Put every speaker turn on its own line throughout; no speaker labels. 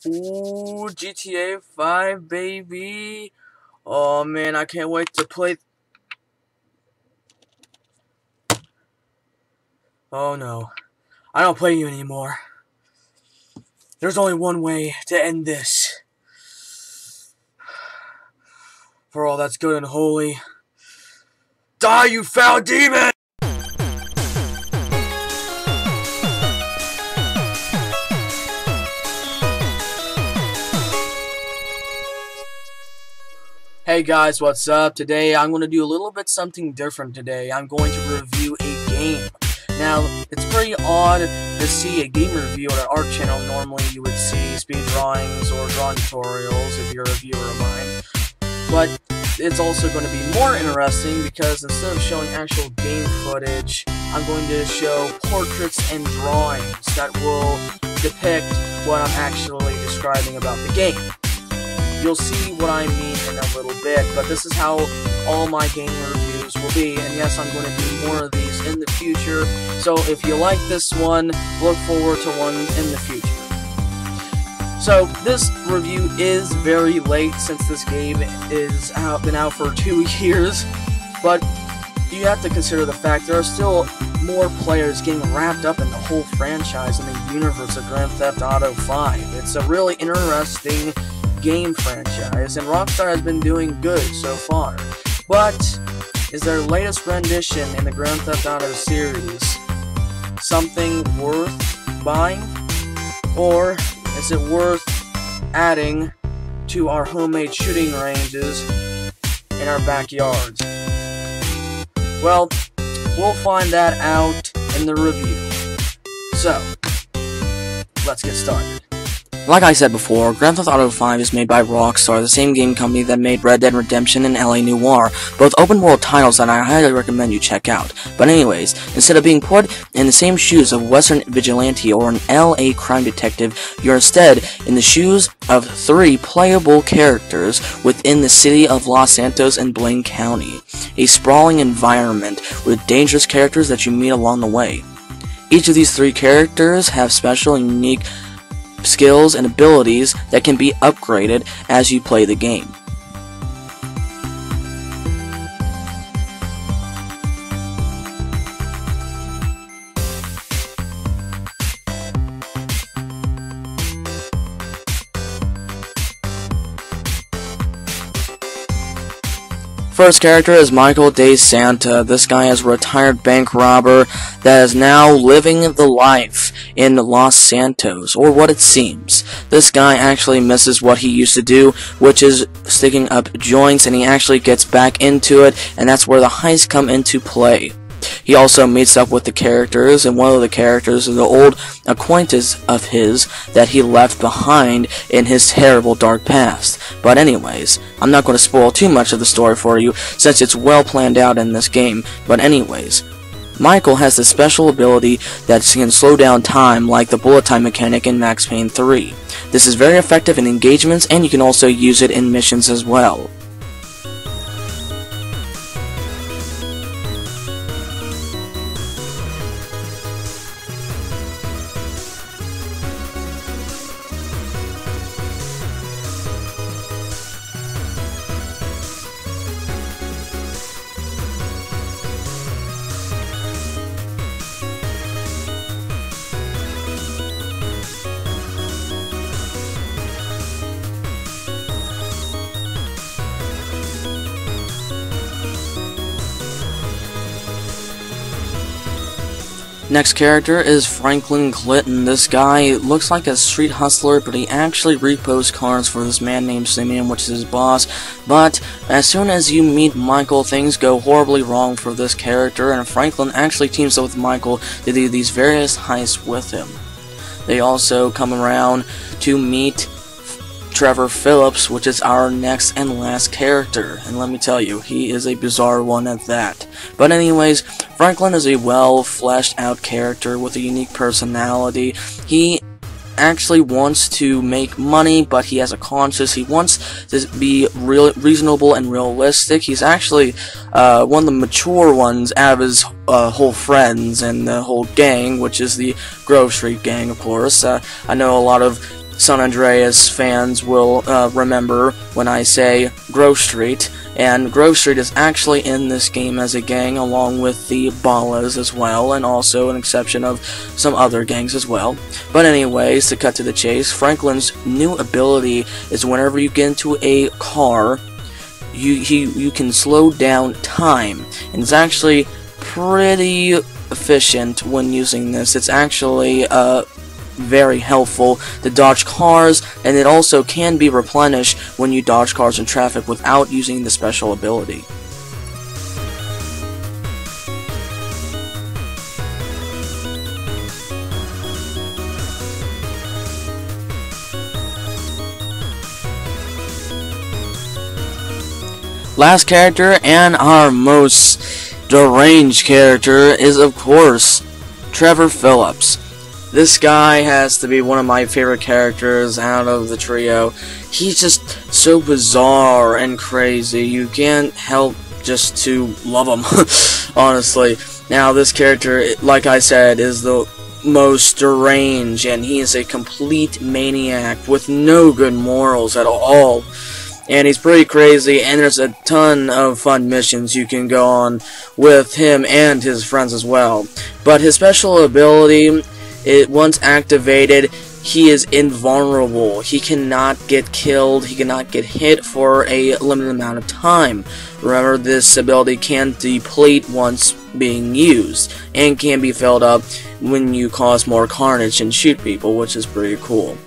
Ooh, GTA 5, baby. Oh man, I can't wait to play. Oh no, I don't play you anymore. There's only one way to end this. For all that's good and holy. Die, you foul demon! Hey guys, what's up? Today I'm going to do a little bit something different today. I'm going to review a game. Now, it's pretty odd to see a game review on our channel. Normally you would see speed drawings or drawing tutorials if you're a viewer of mine. But it's also going to be more interesting because instead of showing actual game footage, I'm going to show portraits and drawings that will depict what I'm actually describing about the game. You'll see what I mean in a little bit, but this is how all my game reviews will be, and yes, I'm going to do more of these in the future, so if you like this one, look forward to one in the future. So, this review is very late since this game is been out for 2 years, but you have to consider the fact there are still more players getting wrapped up in the whole franchise and the universe of Grand Theft Auto 5. It's a really interesting game franchise, and Rockstar has been doing good so far. But is their latest rendition in the Grand Theft Auto series something worth buying? Or is it worth adding to our homemade shooting ranges in our backyards? Well, we'll find that out in the review. So, let's get started. Like I said before, Grand Theft Auto 5 is made by Rockstar, the same game company that made Red Dead Redemption and LA Noire, both open-world titles that I highly recommend you check out. But anyways, instead of being put in the same shoes of a Western vigilante or an LA crime detective, you're instead in the shoes of 3 playable characters within the city of Los Santos and Blaine County, a sprawling environment with dangerous characters that you meet along the way. Each of these 3 characters have special and unique skills and abilities that can be upgraded as you play the game. First character is Michael DeSanta. This guy is a retired bank robber that is now living the life in Los Santos, or what it seems. This guy actually misses what he used to do, which is sticking up joints, and he actually gets back into it, and that's where the heists come into play. He also meets up with the characters, and one of the characters is an old acquaintance of his that he left behind in his terrible dark past. But anyways, I'm not going to spoil too much of the story for you since it's well planned out in this game. But anyways, Michael has this special ability that can slow down time like the bullet time mechanic in Max Payne 3. This is very effective in engagements, and you can also use it in missions as well. Next character is Franklin Clinton. This guy looks like a street hustler, but he actually repos cars for this man named Simeon, which is his boss. But as soon as you meet Michael, things go horribly wrong for this character, and Franklin actually teams up with Michael to do these various heists with him. They also come around to meet Trevor Phillips, which is our next and last character, and let me tell you, he is a bizarre one at that. But anyways, Franklin is a well fleshed out character with a unique personality. He actually wants to make money, but he has a conscience. He wants to be reasonable and realistic. He's actually one of the mature ones out of his whole friends and the whole gang, which is the Grove Street gang, of course. I know a lot of San Andreas fans will remember when I say Grove Street, and Grove Street is actually in this game as a gang along with the Ballas as well, and also an exception of some other gangs as well. But anyways, to cut to the chase, Franklin's new ability is whenever you get into a car, you can slow down time, and it's actually pretty efficient when using this. It's actually very helpful to dodge cars, and it also can be replenished when you dodge cars in traffic without using the special ability. Last character, and our most deranged character, is of course Trevor Phillips. This guy has to be one of my favorite characters out of the trio. He's just so bizarre and crazy. You can't help just to love him, honestly. Now, this character, like I said, is the most deranged, and he is a complete maniac with no good morals at all. And he's pretty crazy, and there's a ton of fun missions you can go on with him and his friends as well. But his special ability, once activated, he is invulnerable. He cannot get killed, he cannot get hit for a limited amount of time. Remember, this ability can deplete once being used, and can be filled up when you cause more carnage and shoot people, which is pretty cool.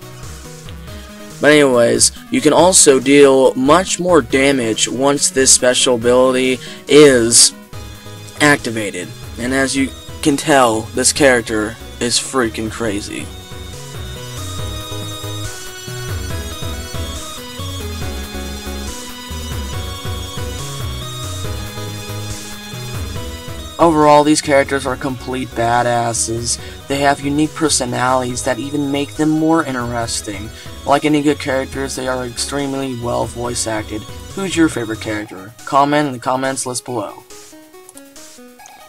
But anyways, you can also deal much more damage once this special ability is activated. And as you can tell, this character is freaking crazy. Overall, these characters are complete badasses. They have unique personalities that even make them more interesting. Like any good characters, they are extremely well voice acted. Who's your favorite character? Comment in the comments list below.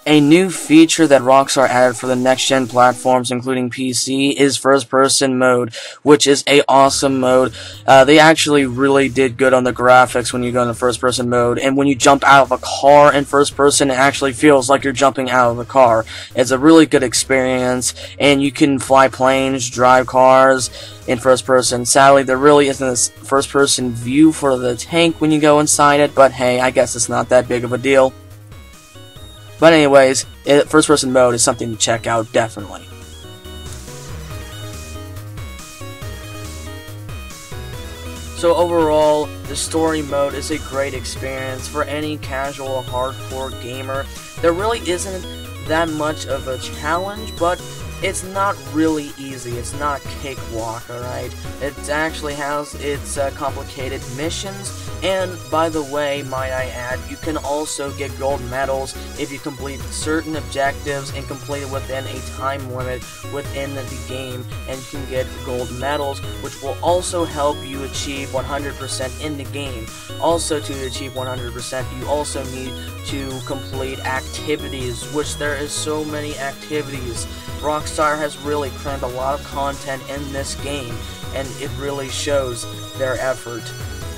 A new feature that Rockstar added for the next-gen platforms, including PC, is first-person mode, which is a awesome mode. They actually really did good on the graphics when you go into first-person mode, and when you jump out of a car in first-person, it actually feels like you're jumping out of the car. It's a really good experience, and you can fly planes, drive cars in first-person. Sadly, there really isn't this first-person view for the tank when you go inside it, but hey, I guess it's not that big of a deal. But anyways, first-person mode is something to check out, definitely. So overall, the story mode is a great experience for any casual hardcore gamer. There really isn't that much of a challenge, but it's not really easy. It's not cakewalk, alright? It actually has its complicated missions, and by the way, might I add, you can also get gold medals if you complete certain objectives and complete it within a time limit within the game, and you can get gold medals, which will also help you achieve 100% in the game. Also, to achieve 100%, you also need to complete activities, which there is so many activities. Rockstar has really crammed a lot of content in this game, and it really shows their effort.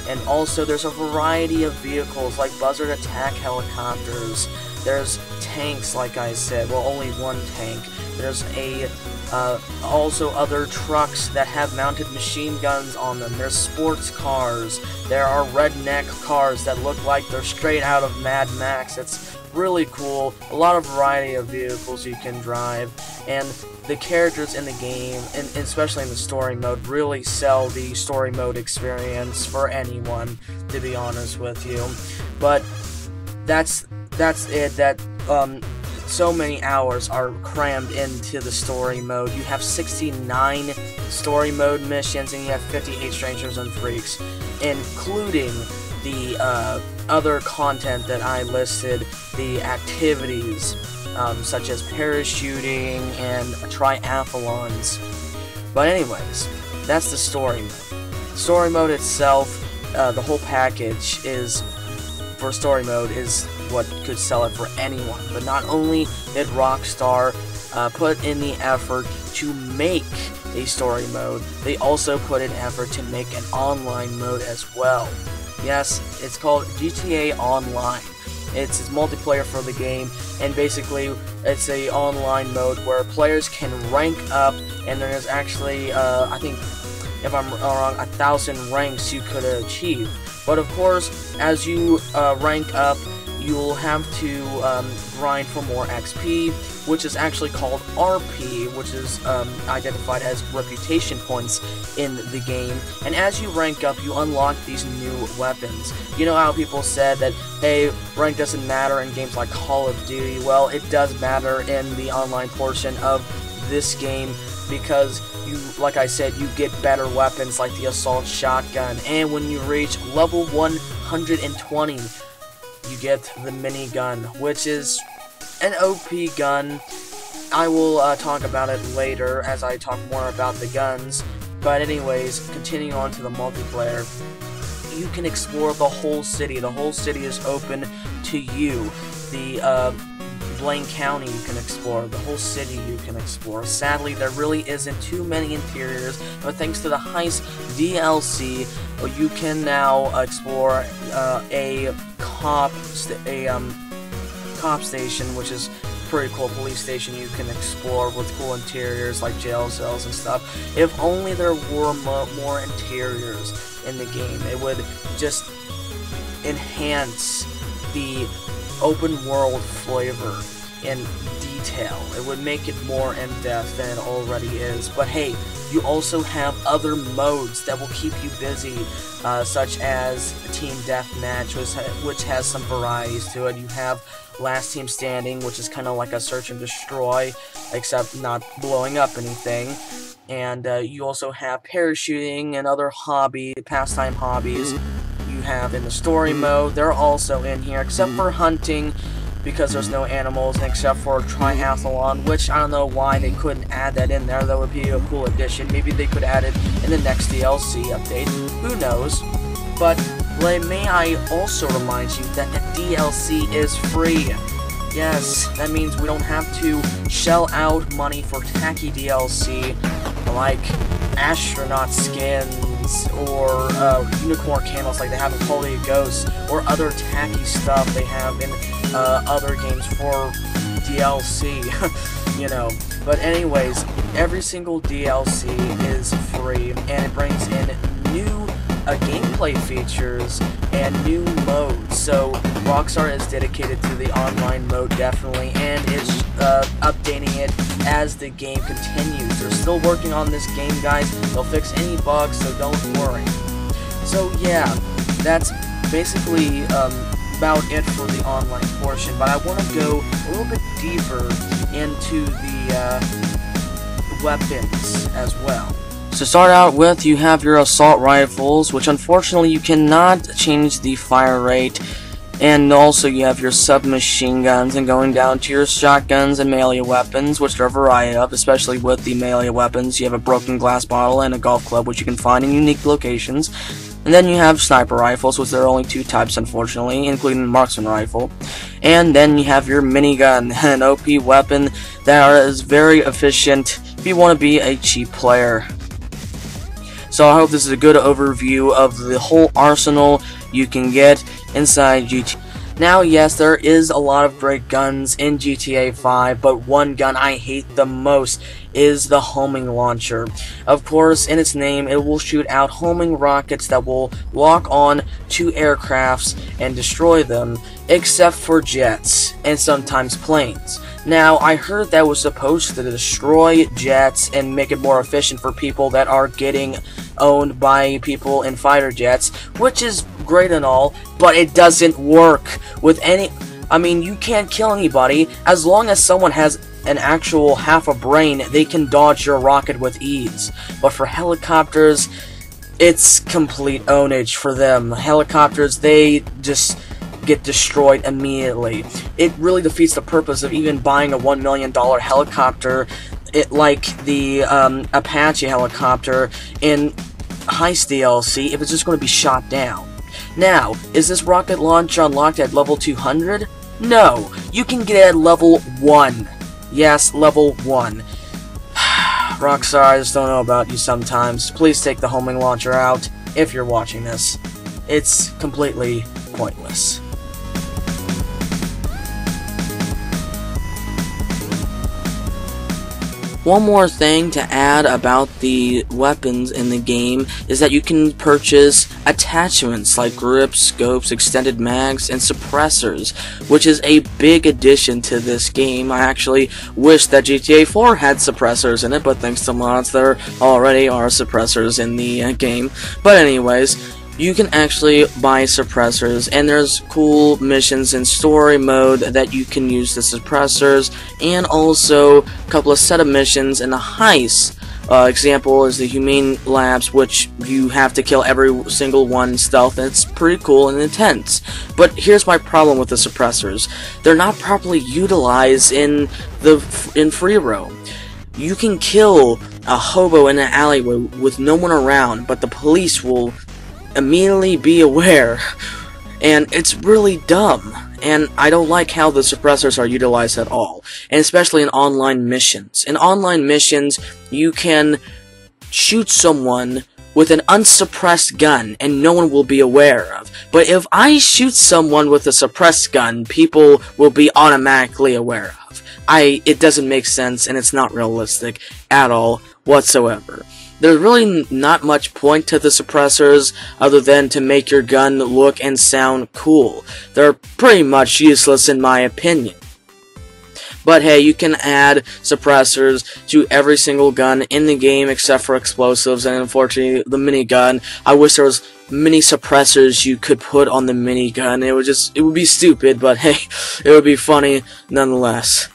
And also, there's a variety of vehicles like Buzzard attack helicopters. There's tanks, like I said. Well, only one tank. There's also other trucks that have mounted machine guns on them. There's sports cars. There are redneck cars that look like they're straight out of Mad Max. It's really cool. A lot of variety of vehicles you can drive, and the characters in the game, and especially in the story mode, really sell the story mode experience for anyone, to be honest with you. But that's it. So many hours are crammed into the story mode. You have 69 story mode missions, and you have 58 Strangers and Freaks, including the other content that I listed, the activities, such as parachuting and triathlons. But anyways, that's the story mode. Story mode itself, the whole package for story mode is what could sell it for anyone. But not only did Rockstar put in the effort to make a story mode, they also put in effort to make an online mode as well. Yes, it's called GTA Online. It's multiplayer for the game, and basically it's a online mode where players can rank up, and there's actually, I think, if I'm wrong, 1,000 ranks you could achieve. But of course, as you rank up, you'll have to grind for more XP, which is actually called RP, which is identified as reputation points in the game. And as you rank up, you unlock these new weapons. You know how people said that, hey, rank doesn't matter in games like Call of Duty? Well, it does matter in the online portion of this game, because you, like I said, you get better weapons like the assault shotgun, and when you reach level 120, you get the minigun, which is an OP gun. I will talk about it later as I talk more about the guns. But anyways, continuing on to the multiplayer, you can explore the whole city. The whole city is open to you. The Blaine County you can explore, the whole city you can explore. Sadly, there really isn't too many interiors, but thanks to the Heist DLC, you can now explore a cop station, which is pretty cool. Police station you can explore with cool interiors like jail cells and stuff. If only there were more interiors in the game, it would just enhance the open world flavor and detail. It would make it more in-depth than it already is. But hey, you also have other modes that will keep you busy, such as Team Deathmatch, which has some varieties to it. You have Last Team Standing, which is kind of like a search and destroy, except not blowing up anything. And you also have parachuting and other pastime hobbies you have in the story mode. They're also in here, except for hunting, because there's no animals, and except for triathlon, which I don't know why they couldn't add that in there. That would be a cool addition. Maybe they could add it in the next DLC update. Who knows? But may I also remind you that the DLC is free. Yes, that means we don't have to shell out money for tacky DLC like astronaut skins or unicorn candles like they have in Call of Duty Ghosts, or other tacky stuff they have in other games for DLC, you know. But anyways, every single DLC is free, and it brings in new gameplay features and new modes. So Rockstar is dedicated to the online mode, definitely, and is updating it as the game continues. They're still working on this game, guys. They'll fix any bugs, so don't worry. So yeah, that's basically about it for the online portion, but I want to go a little bit deeper into the weapons as well. To start out with, you have your assault rifles, which unfortunately you cannot change the fire rate, and also you have your submachine guns, and going down to your shotguns and melee weapons, which there are a variety of, especially with the melee weapons. You have a broken glass bottle and a golf club, which you can find in unique locations. And then you have sniper rifles, which there are only two types, unfortunately, including the marksman rifle. And then you have your minigun, an OP weapon that is very efficient if you want to be a cheap player. So I hope this is a good overview of the whole arsenal you can get inside GTA. Now, yes, there is a lot of great guns in GTA 5, but one gun I hate the most is the homing launcher. Of course, in its name, it will shoot out homing rockets that will lock on to aircrafts and destroy them, except for jets and sometimes planes. Now, I heard that was supposed to destroy jets and make it more efficient for people that are getting owned by people in fighter jets, which is great and all, but it doesn't work with any... I mean, you can't kill anybody. As long as someone has an actual half a brain, they can dodge your rocket with ease. But for helicopters, it's complete ownage for them. Helicopters, they just get destroyed immediately. It really defeats the purpose of even buying a $1 million helicopter, like the Apache helicopter in Heist DLC, if it's just going to be shot down. Now, is this rocket launcher unlocked at level 200? No, you can get it at level 1. Yes, level 1. Rockstar, I just don't know about you sometimes. Please take the homing launcher out if you're watching this. It's completely pointless. One more thing to add about the weapons in the game is that you can purchase attachments like grips, scopes, extended mags, and suppressors, which is a big addition to this game. I actually wish that GTA 4 had suppressors in it, but thanks to mods there already are suppressors in the game. But anyways, you can actually buy suppressors, and there's cool missions in story mode that you can use the suppressors, and also a couple of set of missions in the heist. Example is the Humane Labs, which you have to kill every single one stealth, and it's pretty cool and intense. But here's my problem with the suppressors. They're not properly utilized in free roam. You can kill a hobo in an alleyway with no one around, but the police will immediately be aware, and it's really dumb, and I don't like how the suppressors are utilized at all, and especially in online missions. In online missions, you can shoot someone with an unsuppressed gun and no one will be aware of, but if I shoot someone with a suppressed gun, people will be automatically aware of. It doesn't make sense, and it's not realistic at all whatsoever. There's really not much point to the suppressors other than to make your gun look and sound cool. They're pretty much useless in my opinion. But hey, you can add suppressors to every single gun in the game except for explosives, and unfortunately the minigun. I wish there was mini suppressors you could put on the minigun. It would be stupid, but hey, it would be funny nonetheless.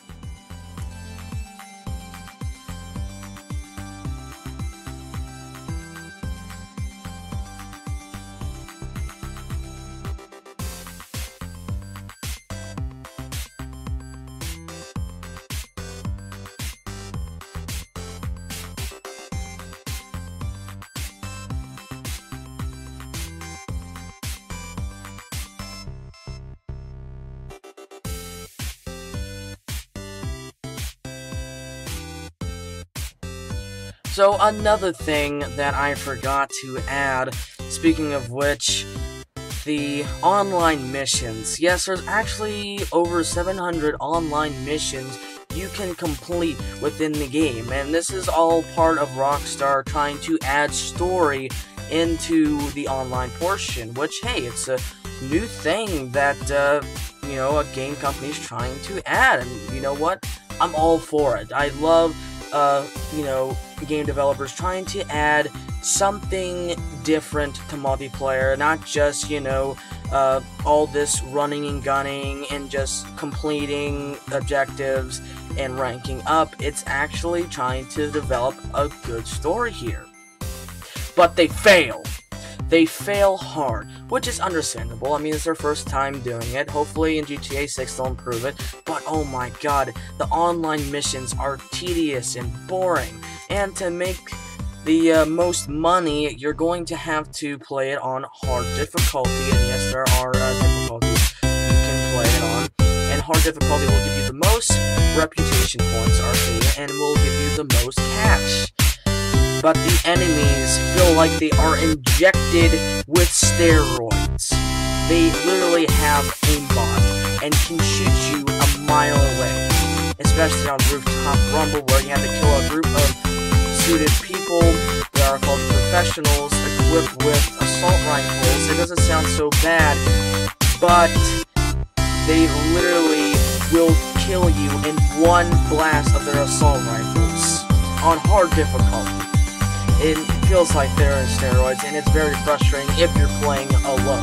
So another thing that I forgot to add, speaking of which, the online missions. Yes, there's actually over 700 online missions you can complete within the game, and this is all part of Rockstar trying to add story into the online portion, which, hey, it's a new thing that, you know, a game company's trying to add, and you know what? I'm all for it. I love, you know, game developers trying to add something different to multiplayer, not just, you know, all this running and gunning and just completing objectives and ranking up. It's actually trying to develop a good story here. But they fail. They fail hard, which is understandable. I mean, it's their first time doing it. Hopefully in GTA 6 they'll improve it. But oh my god, the online missions are tedious and boring. And to make the most money, you're going to have to play it on hard difficulty. And yes, there are difficulties you can play it on. And hard difficulty will give you the most reputation points, arcade, and will give you the most cash. But the enemies feel like they are injected with steroids. They literally have aimbot and can shoot you a mile away. Especially on Rooftop Rumble, where you have to kill a group of suited people that are called professionals equipped with assault rifles. It doesn't sound so bad, but they literally will kill you in one blast of their assault rifles on hard difficulty. It feels like they're in steroids, and it's very frustrating if you're playing alone.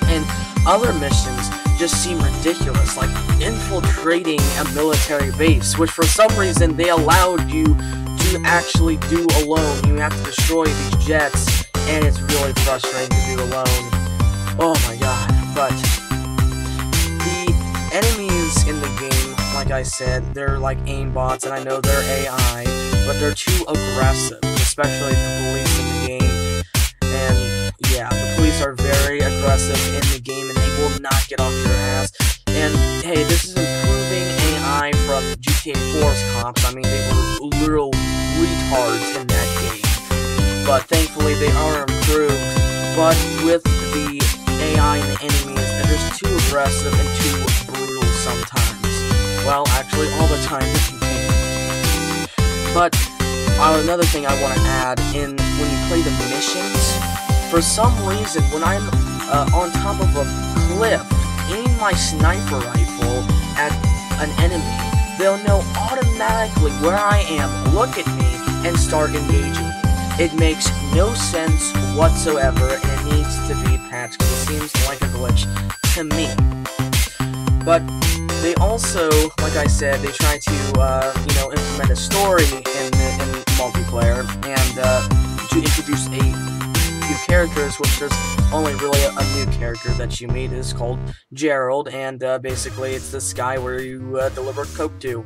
And other missions just seem ridiculous, like infiltrating a military base, which for some reason they allowed you to actually do alone. You have to destroy these jets, and it's really frustrating to do alone. Oh my god. But the enemies in the game, like I said, they're like aimbots, and I know they're AI, but they're too aggressive, especially the police in the game. And yeah, the police are very aggressive in the game, and they will not get off your ass. And hey, this is improving AI from GTA 4's cops. I mean, they were but thankfully they are improved. But with the AI and the enemies, they're just too aggressive and too brutal sometimes. Well, actually, all the time if you can. But another thing I want to add in when you play the missions, for some reason, when I'm on top of a cliff, aim my sniper rifle at an enemy, they'll know automatically where I am, look at me, and start engaging. It makes no sense whatsoever, and it needs to be patched because it seems like a glitch to me. But they also, like I said, they try to, implement a story in multiplayer and to introduce new characters, which there's only really a new character that you meet is called Gerald, and basically it's this guy where you deliver coke to.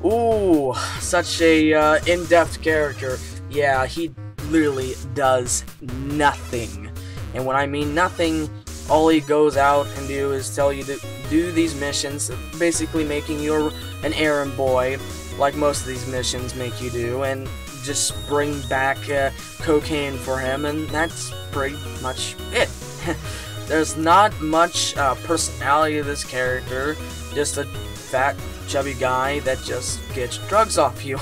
Ooh, such a in-depth character. Yeah, he literally does nothing. And when I mean nothing, all he goes out and do is tell you to do these missions, basically making you an errand boy, like most of these missions make you do, and just bring back cocaine for him, and that's pretty much it. There's not much personality to this character, just a fat, chubby guy that just gets drugs off you.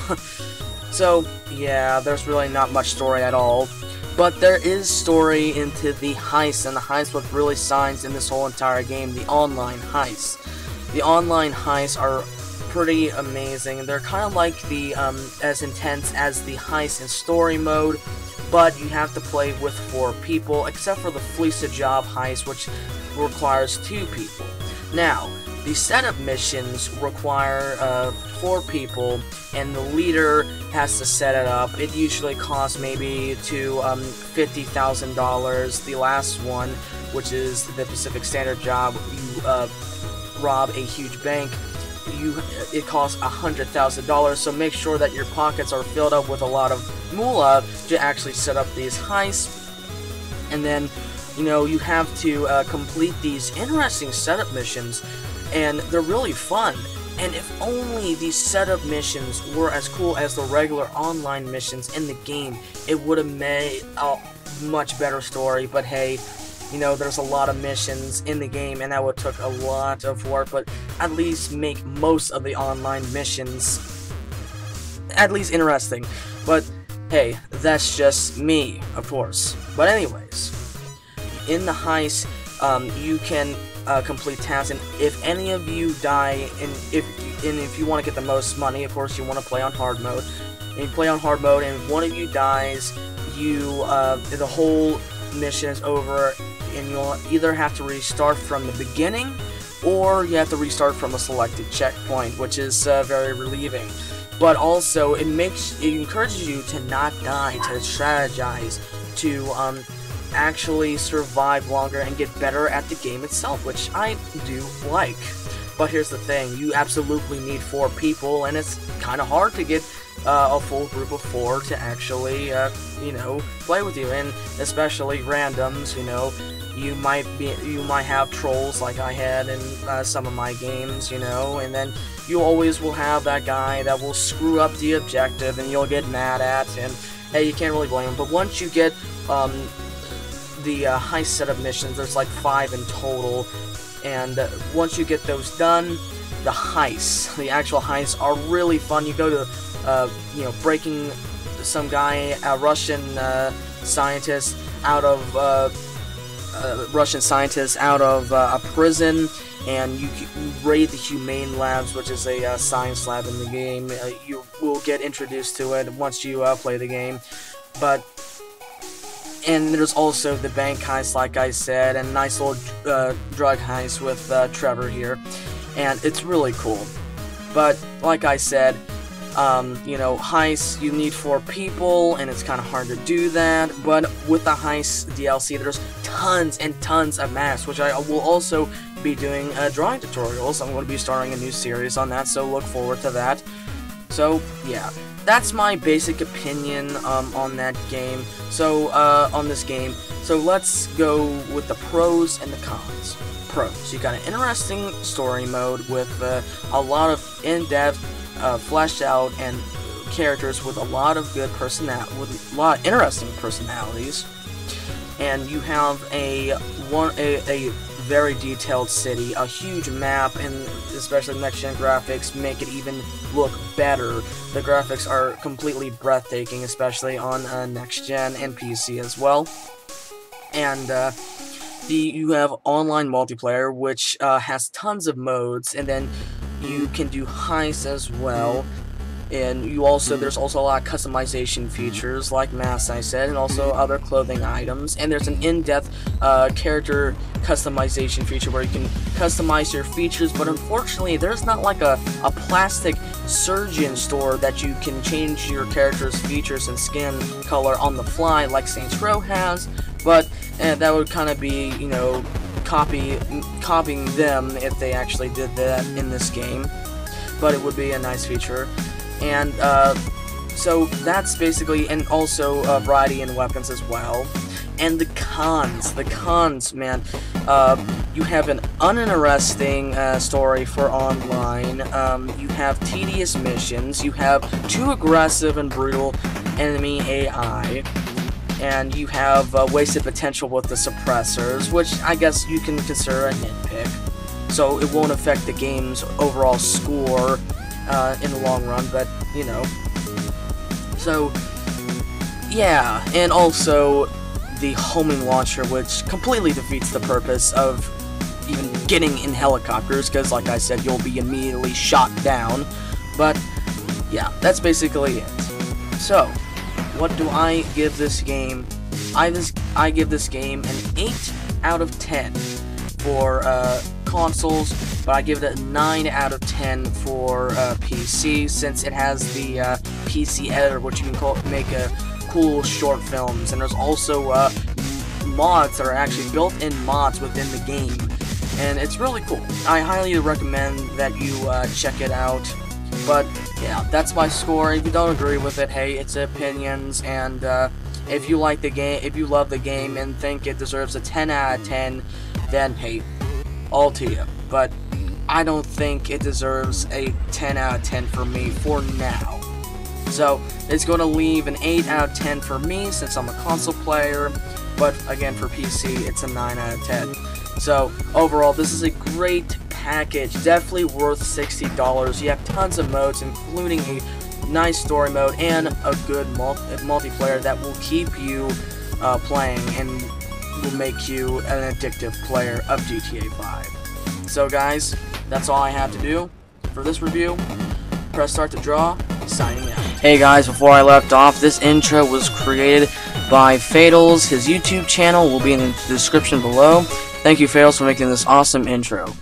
So, yeah, there's really not much story at all. But there is story into the heist, and the heist what really shines in this whole entire game, the online heists. The online heists are pretty amazing. They're kind of like the, as intense as the heist in story mode, but you have to play with 4 people, except for the Fleece a Job heist, which requires 2 people. Now, the setup missions require 4 people, and the leader has to set it up. It usually costs maybe to $50,000. The last one, which is the Pacific Standard Job, you rob a huge bank. It costs $100,000. So make sure that your pockets are filled up with a lot of moolah to actually set up these heists. And then, you have to complete these interesting setup missions, and they're really fun. And if only these setup missions were as cool as the regular online missions in the game, it would have made a much better story. But hey, there's a lot of missions in the game, and that would took a lot of work, but at least make most of the online missions at least interesting. But hey, that's just me, of course. But anyways, in the heist, you can complete tasks, and if any of you die, and if you want to get the most money, of course you want to play on hard mode. And you play on hard mode, and if one of you dies, the whole mission is over, and you'll either have to restart from the beginning, or you have to restart from a selected checkpoint, which is very relieving. But also, it encourages you to not die, to strategize, to actually survive longer and get better at the game itself, which I do like. But here's the thing, you absolutely need 4 people, and it's kind of hard to get a full group of 4 to actually, play with you, and especially randoms. You might have trolls like I had in some of my games, and then you always will have that guy that will screw up the objective, and you'll get mad at, and hey, you can't really blame him. But once you get the heist setup missions, there's like 5 in total, and once you get those done, the heists, the actual heists, are really fun. You go to, breaking some guy, a Russian scientist out of a prison, and you raid the Humane Labs, which is a science lab in the game. You will get introduced to it once you play the game. And there's also the bank heist, like I said, and a nice little drug heist with Trevor here, and it's really cool. But like I said, heists, you need 4 people, and it's kind of hard to do that. But with the heist DLC, there's tons and tons of maps, which I will also be doing drawing tutorials. I'm going to be starting a new series on that, so look forward to that. So yeah, that's my basic opinion on that game. So on this game. So let's go with the pros and the cons. Pros: you got an interesting story mode with a lot of in-depth, fleshed out, and characters with a lot of good with a lot of interesting personalities, and you have a very detailed city, a huge map, and especially next-gen graphics make it even look better. The graphics are completely breathtaking, especially on next-gen and PC as well. And you have online multiplayer, which has tons of modes, and then you can do heists as well. And there's also a lot of customization features, like masks I said, and also other clothing items. And there's an in-depth character customization feature where you can customize your features, but unfortunately there's not like a plastic surgeon store that you can change your character's features and skin color on the fly like Saints Row has. But that would kind of be, you know, copying them if they actually did that in this game. But it would be a nice feature. And so that's basically, and also variety in weapons as well. And the cons, man, you have an uninteresting story for online, you have tedious missions, you have too aggressive and brutal enemy AI, and you have wasted potential with the suppressors, which I guess you can consider a nitpick. So it won't affect the game's overall score in the long run, but, you know. So, yeah, and also the homing launcher, which completely defeats the purpose of even getting in helicopters, because, like I said, you'll be immediately shot down. But, yeah, that's basically it. So, what do I give this game? I give this game an 8 out of 10 for consoles, but I give it a 9 out of 10 for PC, since it has the PC editor, which you can make cool short films, and there's also mods that are actually built-in mods within the game, and it's really cool. I highly recommend that you check it out. But yeah, that's my score. If you don't agree with it, hey, it's opinions, and if you like the game, if you love the game and think it deserves a 10 out of 10, then hey, all to you. But I don't think it deserves a 10 out of 10 for me for now. So it's going to leave an 8 out of 10 for me since I'm a console player, but again for PC it's a 9 out of 10. So overall, this is a great package, definitely worth $60. You have tons of modes, including a nice story mode and a good multiplayer that will keep you playing and will make you an addictive player of GTA 5. So guys, that's all I have to do for this review. Press start to draw, signing out. Hey guys, before I left off, this intro was created by Fatals. His YouTube channel will be in the description below. Thank you, Fatals, for making this awesome intro.